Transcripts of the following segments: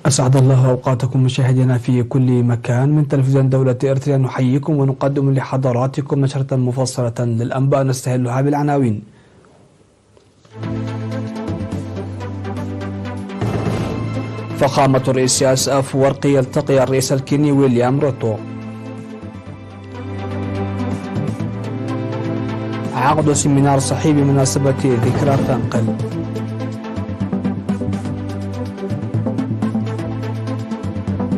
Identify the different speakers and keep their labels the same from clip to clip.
Speaker 1: أسعد الله أوقاتكم مشاهدينا في كل مكان من تلفزيون دولة إريتريا. نحييكم ونقدم لحضراتكم نشرة مفصلة للأنباء نستهلها بالعناوين. فخامة الرئيس سياس أفورقي يلتقي الرئيس الكيني ويليام روتو. عقد سيمينار صحي بمناسبة ذكرى فنقل.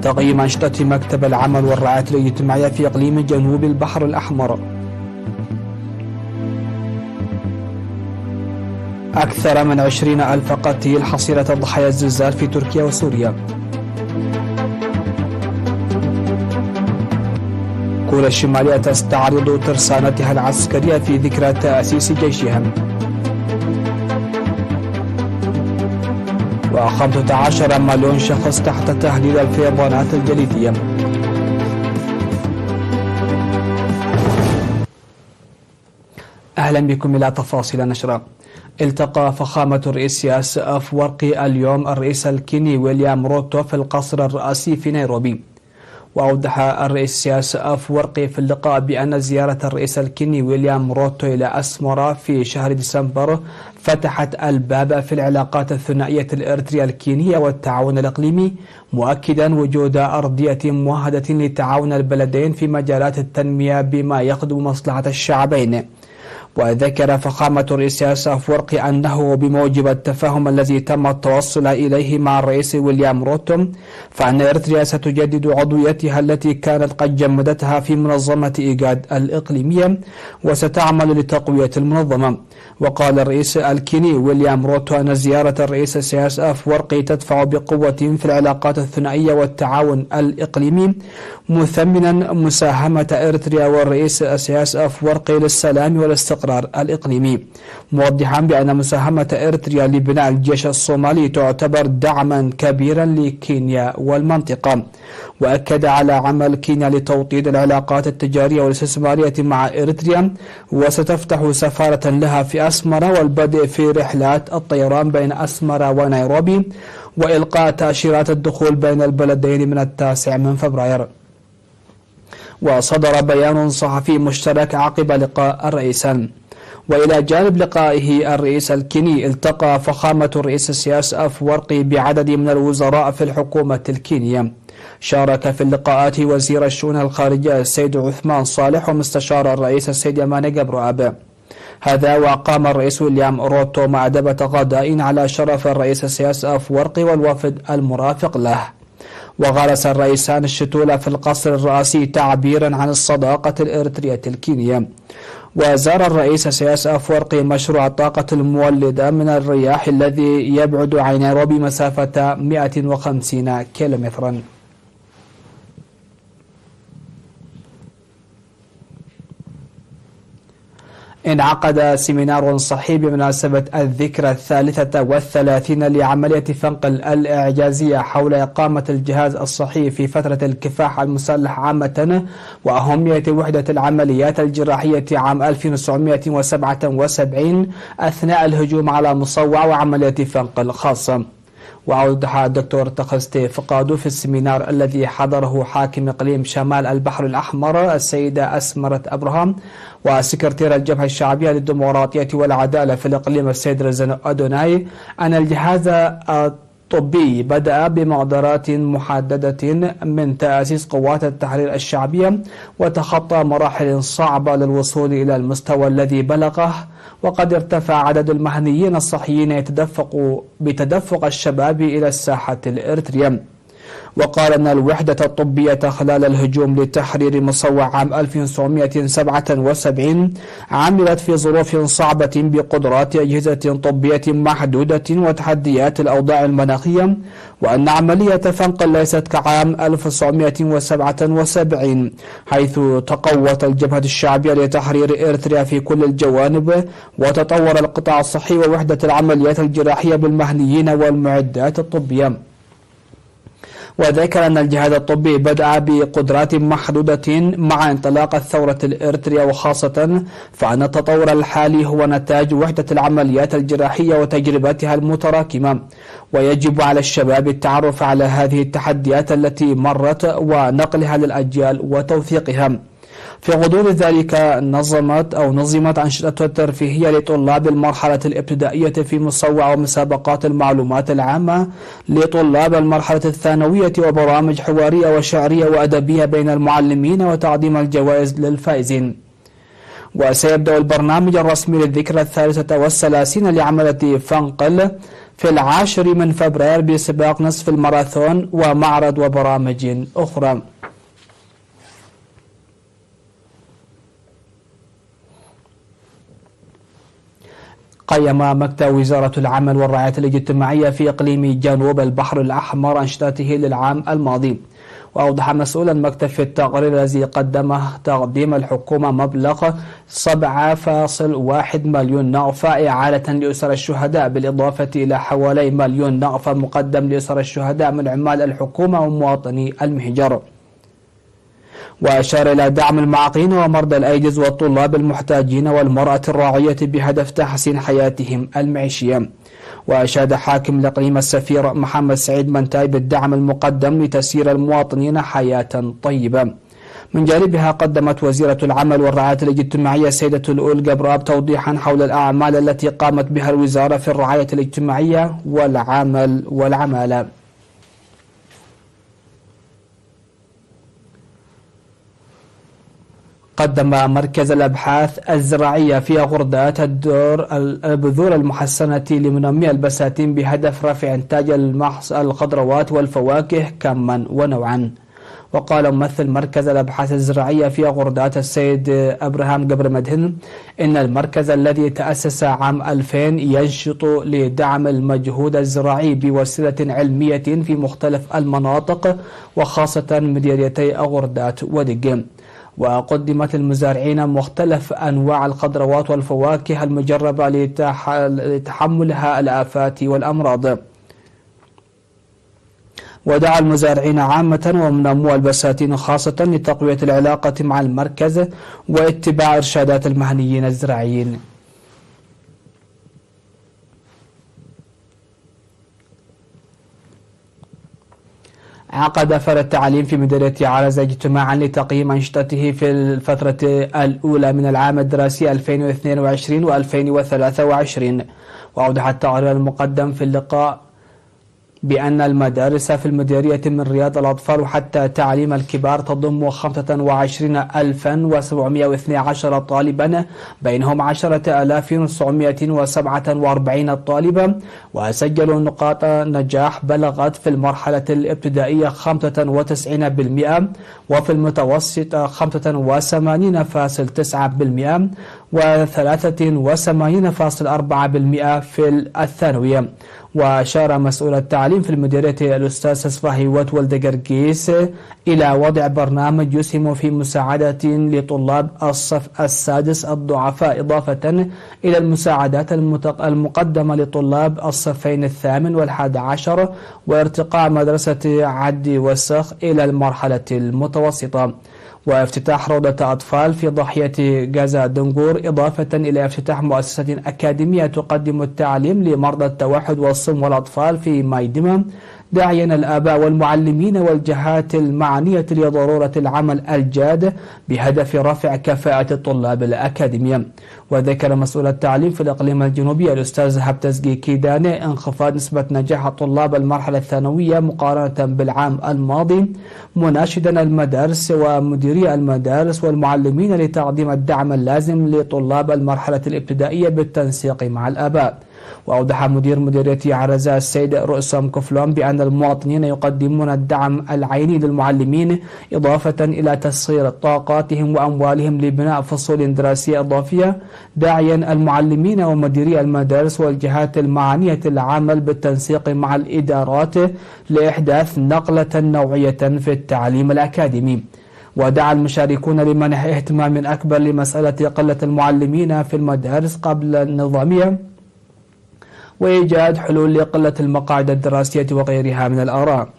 Speaker 1: تقييم أنشطة مكتب العمل والرعاية الاجتماعية في إقليم جنوب البحر الأحمر. أكثر من 20,000 قتيل حصيلة ضحايا الزلزال في تركيا وسوريا. كوريا الشمالية تستعرض ترسانتها العسكرية في ذكرى تأسيس جيشها. و15 مليون شخص تحت تهديد الفيضانات الجليدية. أهلا بكم إلى تفاصيل النشرة. التقى فخامة الرئيس سياس أفورقي اليوم الرئيس الكيني ويليام روتو في القصر الرئاسي في نيروبي. وأوضح الرئيس سياس أفورقي في اللقاء بأن زيارة الرئيس الكيني ويليام روتو إلى أسمرا في شهر ديسمبر فتحت الباب في العلاقات الثنائية الإريترية الكينية والتعاون الإقليمي، مؤكدا وجود أرضية ممهدة لتعاون البلدين في مجالات التنمية بما يخدم مصلحة الشعبين. وذكر فخامة الرئيس سياس أفورقي أنه بموجب التفاهم الذي تم التوصل إليه مع الرئيس ويليام روتو فإن إريتريا ستجدد عضويتها التي كانت قد جمدتها في منظمة إيجاد الإقليمية وستعمل لتقوية المنظمة. وقال الرئيس الكيني ويليام روتو أن زيارة الرئيس سياس أفورقي تدفع بقوة في العلاقات الثنائية والتعاون الإقليمي، مثمنا مساهمة إريتريا والرئيس سياس أفورقي للسلام والاستقرار الإقليمي، موضحا بأن مساهمة إريتريا لبناء الجيش الصومالي تعتبر دعما كبيرا لكينيا والمنطقة. وأكد على عمل كينيا لتوطيد العلاقات التجارية والاستثمارية مع إريتريا، وستفتح سفارة لها في أسمرا والبدء في رحلات الطيران بين أسمرا ونيروبي وإلقاء تأشيرات الدخول بين البلدين من 9 فبراير. وصدر بيان صحفي مشترك عقب لقاء الرئيسين. وإلى جانب لقائه الرئيس الكيني التقى فخامة الرئيس سياس أفورقي بعدد من الوزراء في الحكومة الكينية. شارك في اللقاءات وزير الشؤون الخارجية السيد عثمان صالح ومستشار الرئيس السيد يماني جبرو. هذا وقام الرئيس ويليام روتو مأدبة غداء على شرف الرئيس سياس أفورقي والوفد المرافق له. وغرس الرئيسان الشتول في القصر الرئاسي تعبيرا عن الصداقة الإريترية الكينية. وزار الرئيس سياس أفورقي مشروع الطاقة المولدة من الرياح الذي يبعد عن نيروبي مسافة 150 كيلومترا. انعقد سيمينار صحي بمناسبة الذكرى 33 لعملية فنقل الإعجازية حول إقامة الجهاز الصحي في فترة الكفاح المسلح عامة وأهمية وحدة العمليات الجراحية عام 1977 أثناء الهجوم على مصوع وعملية فنقل خاصة. وأوضح الدكتور تخستي فقادو في السيمينار الذي حضره حاكم إقليم شمال البحر الأحمر السيدة أسمرة أبراهام وسكرتير الجبهة الشعبية للديمقراطية والعدالة في الإقليم السيد رزان أدوناي أن الجهاز الطبي بدأ بمقدرات محددة من تأسيس قوات التحرير الشعبية وتخطى مراحل صعبة للوصول إلى المستوى الذي بلغه، وقد ارتفع عدد المهنيين الصحيين يتدفق بتدفق الشباب إلى الساحة الإريترية. وقال أن الوحدة الطبية خلال الهجوم لتحرير مصوع عام 1977 عملت في ظروف صعبة بقدرات أجهزة طبية محدودة وتحديات الأوضاع المناخية، وأن عملية فنقل ليست كعام 1977 حيث تقوت الجبهة الشعبية لتحرير إريتريا في كل الجوانب وتطور القطاع الصحي ووحدة العمليات الجراحية بالمهنيين والمعدات الطبية. وذكر أن الجهاز الطبي بدأ بقدرات محدودة مع انطلاق الثورة الإريترية، وخاصة فأن التطور الحالي هو نتاج وحدة العمليات الجراحية وتجربتها المتراكمة، ويجب على الشباب التعرف على هذه التحديات التي مرت ونقلها للأجيال وتوثيقها. في غضون ذلك نظمت أنشطة ترفيهية لطلاب المرحلة الابتدائية في مصوع ومسابقات المعلومات العامة لطلاب المرحلة الثانوية، وبرامج حوارية وشعرية وأدبية بين المعلمين، وتقديم الجوائز للفائزين. وسيبدأ البرنامج الرسمي للذكرى 33 لعملة فنقل في 10 فبراير بسباق نصف الماراثون ومعرض وبرامج أخرى. قيم مكتب وزارة العمل والرعاية الاجتماعية في إقليم جنوب البحر الأحمر أنشطته للعام الماضي. وأوضح مسؤول المكتب في التقرير الذي قدمه تقديم الحكومة مبلغ 7.1 مليون نغفة إعالة لأسر الشهداء، بالإضافة إلى حوالي مليون نغفة مقدم لأسر الشهداء من عمال الحكومة ومواطني المهجر. وأشار إلى دعم المعاقين ومرضى الأيدز والطلاب المحتاجين والمرأة الراعية بهدف تحسين حياتهم المعيشية. وأشاد حاكم الإقليم السفير محمد سعيد منتاي بالدعم المقدم لتسيير المواطنين حياة طيبة. من جانبها قدمت وزيرة العمل والرعاية الاجتماعية السيدة الأول جبراب توضيحا حول الأعمال التي قامت بها الوزارة في الرعاية الاجتماعية والعمالة. قدم مركز الأبحاث الزراعية في غردات البذور المحسنة لمنمي البساتين بهدف رفع إنتاج الخضروات والفواكه كما ونوعا. وقال ممثل مركز الأبحاث الزراعية في غردات السيد أبراهام قبر مدهن إن المركز الذي تأسس عام 2000 ينشط لدعم المجهود الزراعي بوسيلة علمية في مختلف المناطق وخاصة مديريتي غردات ودقم. وقدمت للمزارعين مختلف أنواع الخضروات والفواكه المجربة لتحملها الآفات والأمراض. ودعا المزارعين عامة ومنمو البساتين خاصة لتقوية العلاقة مع المركز واتباع إرشادات المهنيين الزراعيين. عقد فرع التعليم في مديرية عرزة اجتماعا لتقييم أنشطته في الفترة الأولى من العام الدراسي 2022 و2023. وأوضح التقرير المقدم في اللقاء بأن المدارس في المديرية من رياض الأطفال وحتى تعليم الكبار تضم 25,712 طالبا، بينهم 10,947 طالبا، وسجلوا نقاط نجاح بلغت في المرحلة الابتدائية 95%، وفي المتوسط 85.9%، و83.4% في الثانوية. وأشار مسؤول التعليم في المديرية الأستاذ صفاهي ولد قرقيس إلى وضع برنامج يسهم في مساعدة لطلاب الصف السادس الضعفاء، إضافة إلى المساعدات المقدمة لطلاب الصفين الثامن وال11، وارتقاء مدرسة عد وسخ إلى المرحلة المتوسطة، وافتتاح روضة أطفال في ضاحية غازا دنقور، إضافة إلى افتتاح مؤسسة أكاديمية تقدم التعليم لمرضى التوحد والصم والأطفال في مايدمة، داعيا الآباء والمعلمين والجهات المعنية لضرورة العمل الجاد بهدف رفع كفاءة الطلاب الأكاديمية. وذكر مسؤول التعليم في الإقليم الجنوبي الأستاذ هبتزقي كيداني انخفاض نسبة نجاح طلاب المرحلة الثانوية مقارنة بالعام الماضي، مناشدا المدارس ومديري المدارس والمعلمين لتقديم الدعم اللازم لطلاب المرحلة الابتدائية بالتنسيق مع الآباء. وأوضح مدير مديرية عرزة السيد رؤسام كفلون بأن المواطنين يقدمون الدعم العيني للمعلمين، إضافة إلى تسخير طاقاتهم وأموالهم لبناء فصول دراسية إضافية، داعيا المعلمين ومديري المدارس والجهات المعنية العمل بالتنسيق مع الإدارات لإحداث نقلة نوعية في التعليم الأكاديمي. ودعا المشاركون لمنح اهتمام أكبر لمسألة قلة المعلمين في المدارس قبل النظامية، وإيجاد حلول لقلة المقاعد الدراسية وغيرها من الآراء.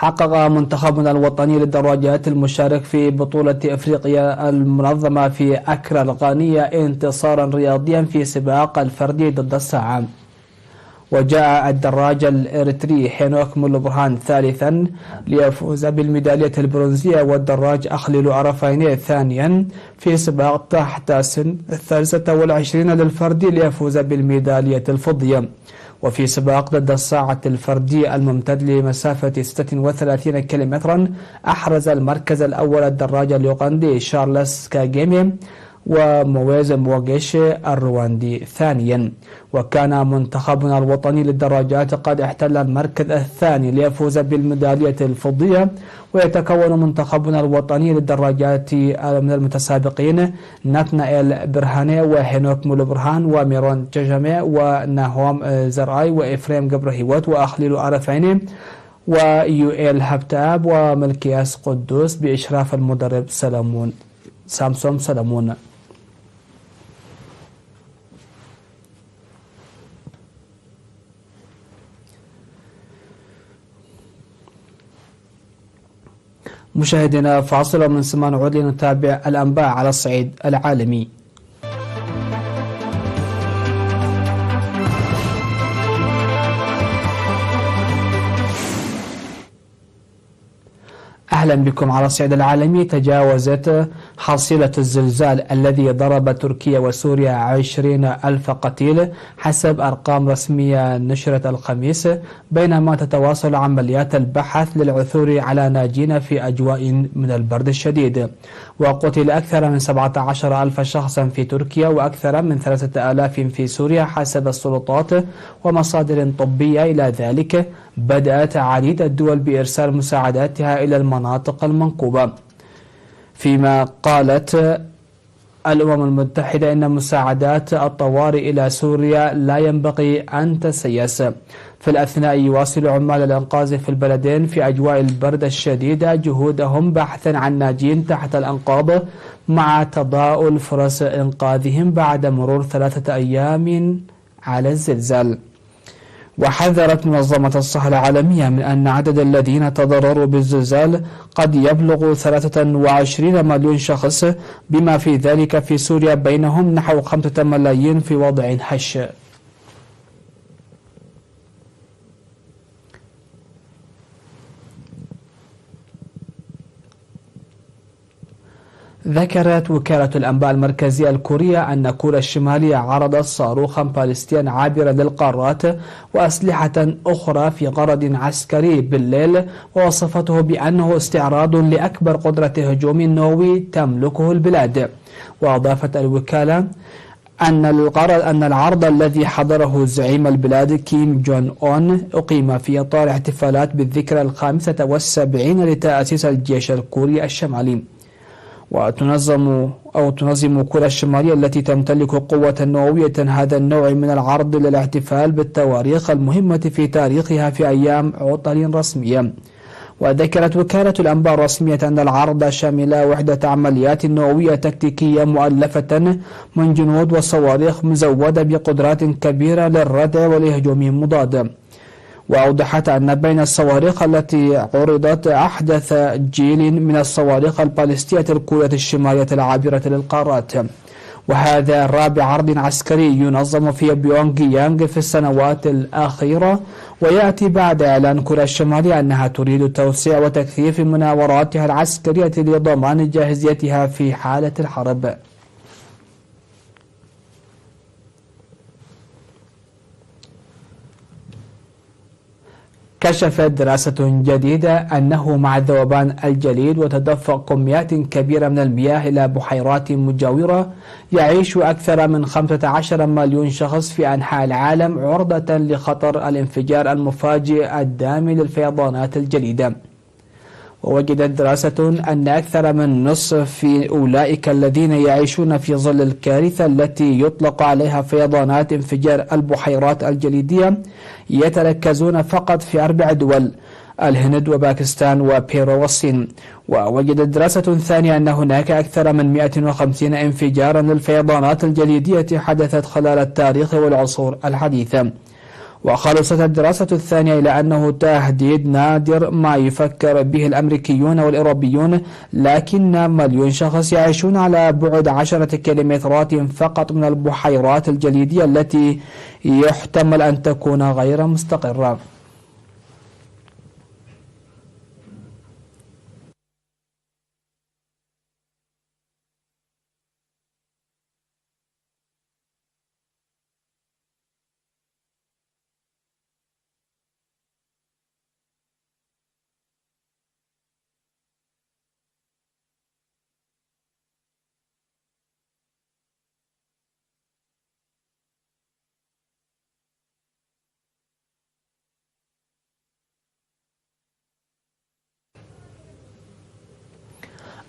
Speaker 1: حقق منتخبنا الوطني للدراجات المشارك في بطولة إفريقيا المنظمة في أكرا الغانية انتصارا رياضيا في سباق الفردي ضد الساعة. وجاء الدراج الإريتري هينوك مولوبرهان ثالثا ليفوز بالميدالية البرونزية، والدراج أخليل عرفيني ثانيا في سباق تحت سن 23 للفردي ليفوز بالميدالية الفضية. وفي سباق ضد الساعة الفردي الممتد لمسافة 36 كيلومترا أحرز المركز الأول الدراج اليوغندي شارلس كاجيمي، ومويز موغيش الرواندي ثانيا. وكان منتخبنا الوطني للدراجات قد احتل المركز الثاني ليفوز بالميدالية الفضية. ويتكون منتخبنا الوطني للدراجات من المتسابقين ناتنائيل برهاني وهينوك مولوبرهان وميرون تشجمي وناهوم زرعي وإفريم جبرهيوت وأخليل عرفيني ويوئيل هبتاب وملكياس قدوس بإشراف المدرب سامسون سلمون. مشاهدينا فاصل من ثم نعود لنتابع الأنباء على الصعيد العالمي. أهلا بكم على الصعيد العالمي. تجاوزت حصيلة الزلزال الذي ضرب تركيا وسوريا 20,000 قتيل حسب أرقام رسمية نشرت الخميس، بينما تتواصل عمليات البحث للعثور على ناجين في أجواء من البرد الشديد. وقتل أكثر من 17,000 شخصا في تركيا وأكثر من 3,000 في سوريا حسب السلطات ومصادر طبية. إلى ذلك بدأت عديد الدول بإرسال مساعداتها إلى المناطق المنكوبة، فيما قالت الأمم المتحدة إن مساعدات الطوارئ إلى سوريا لا ينبغي أن تسيس. في الأثناء يواصل عمال الإنقاذ في البلدين في أجواء البرد الشديدة جهودهم بحثا عن ناجين تحت الأنقاض، مع تضاؤل فرص إنقاذهم بعد مرور 3 أيام على الزلزال. وحذرت منظمة الصحة العالمية من أن عدد الذين تضرروا بالزلزال قد يبلغ 23 مليون شخص، بما في ذلك في سوريا بينهم نحو 5 ملايين في وضع هش. ذكرت وكالة الأنباء المركزية الكورية أن كوريا الشمالية عرضت صاروخا باليستيا عابرا للقارات وأسلحة أخرى في غرض عسكري بالليل، ووصفته بأنه استعراض لأكبر قدرة هجوم نووي تملكه البلاد. وأضافت الوكالة أن العرض الذي حضره زعيم البلاد كيم جون أون أقيم في إطار احتفالات بالذكرى 75 لتأسيس الجيش الكوري الشمالي. وتنظم كوريا الشمالية التي تمتلك قوة نووية هذا النوع من العرض للاحتفال بالتواريخ المهمة في تاريخها في أيام عطل رسمية. وذكرت وكالة الأنباء الرسمية أن العرض شمل وحدة عمليات نووية تكتيكية مؤلفة من جنود وصواريخ مزودة بقدرات كبيرة للردع والهجوم المضاد. وأوضحت أن بين الصواريخ التي عرضت أحدث جيل من الصواريخ البالستية الكورية الشمالية العابرة للقارات، وهذا رابع عرض عسكري ينظم في بيونغ يانغ في السنوات الأخيرة، ويأتي بعد إعلان كوريا الشمالية أنها تريد توسيع وتكثيف مناوراتها العسكرية لضمان جاهزيتها في حالة الحرب. كشفت دراسة جديدة أنه مع ذوبان الجليد وتدفق كميات كبيرة من المياه إلى بحيرات مجاورة، يعيش أكثر من 15 مليون شخص في أنحاء العالم عرضة لخطر الانفجار المفاجئ الدامي للفيضانات الجليدة. ووجدت دراسة أن أكثر من نصف أولئك الذين يعيشون في ظل الكارثة التي يطلق عليها فيضانات انفجار البحيرات الجليدية يتركزون فقط في 4 دول: الهند وباكستان وبيرو والصين. ووجدت دراسة ثانية أن هناك أكثر من 150 انفجارا للفيضانات الجليدية حدثت خلال التاريخ والعصور الحديثة. وخلصت الدراسة الثانية إلى أنه تهديد نادر ما يفكر به الأمريكيون والأوروبيون، لكن مليون شخص يعيشون على بعد 10 كيلومترات فقط من البحيرات الجليدية التي يحتمل أن تكون غير مستقرة.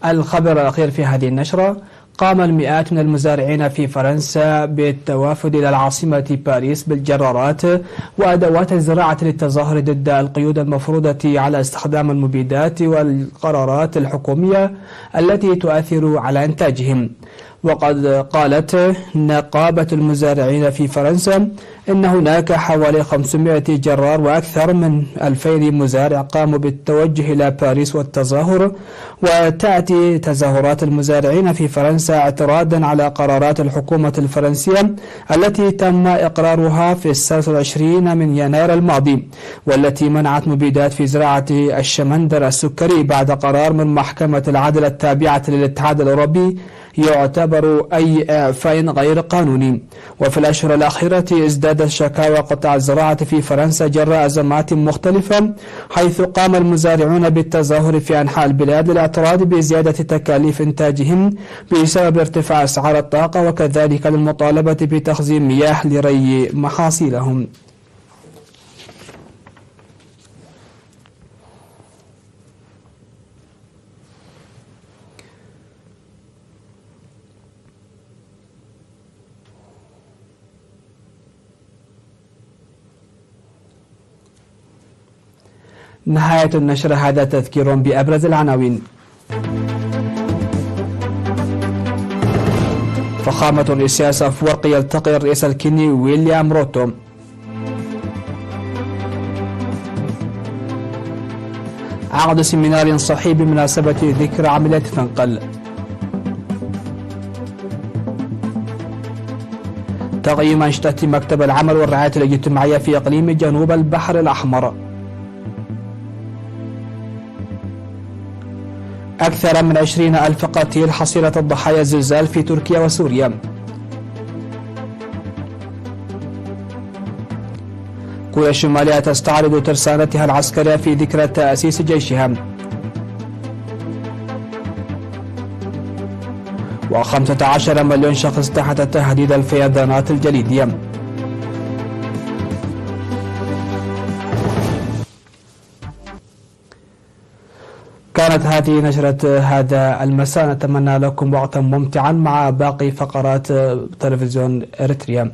Speaker 1: الخبر الأخير في هذه النشرة: قام المئات من المزارعين في فرنسا بالتوافد إلى العاصمة باريس بالجرارات وأدوات الزراعة للتظاهر ضد القيود المفروضة على استخدام المبيدات والقرارات الحكومية التي تؤثر على إنتاجهم. وقد قالت نقابة المزارعين في فرنسا إن هناك حوالي 500 جرار وأكثر من 2000 مزارع قاموا بالتوجه إلى باريس والتظاهر. وتأتي تظاهرات المزارعين في فرنسا اعتراضا على قرارات الحكومة الفرنسية التي تم إقرارها في 26 من يناير الماضي، والتي منعت مبيدات في زراعة الشمندر السكري بعد قرار من محكمة العدل التابعة للاتحاد الأوروبي يعتبر أي إعفاء غير قانوني. وفي الأشهر الأخيرة ازدادت شكاوى قطاع الزراعة في فرنسا جراء أزمات مختلفة، حيث قام المزارعون بالتظاهر في أنحاء البلاد للاعتراض بزيادة تكاليف إنتاجهم بسبب ارتفاع أسعار الطاقة، وكذلك للمطالبة بتخزين مياه لري محاصيلهم. نهاية النشر. هذا تذكير بأبرز العناوين. فخامة رئيس السياسة أفورقي يلتقي الرئيس الكيني ويليام روتو. عقد سيمينار صحي بمناسبة ذكرى عملية فنقل. تقييم أنشطة مكتب العمل والرعاية الاجتماعية في إقليم جنوب البحر الأحمر. أكثر من 20,000 قتيل حصيلة الضحايا الزلزال في تركيا وسوريا. كوريا الشمالية تستعرض ترسانتها العسكرية في ذكرى تأسيس جيشها. و15 مليون شخص تحت تهديد الفيضانات الجليدية. كانت هذه نشرة هذا المساء، نتمنى لكم وقتا ممتعا مع باقي فقرات تلفزيون إريتريا.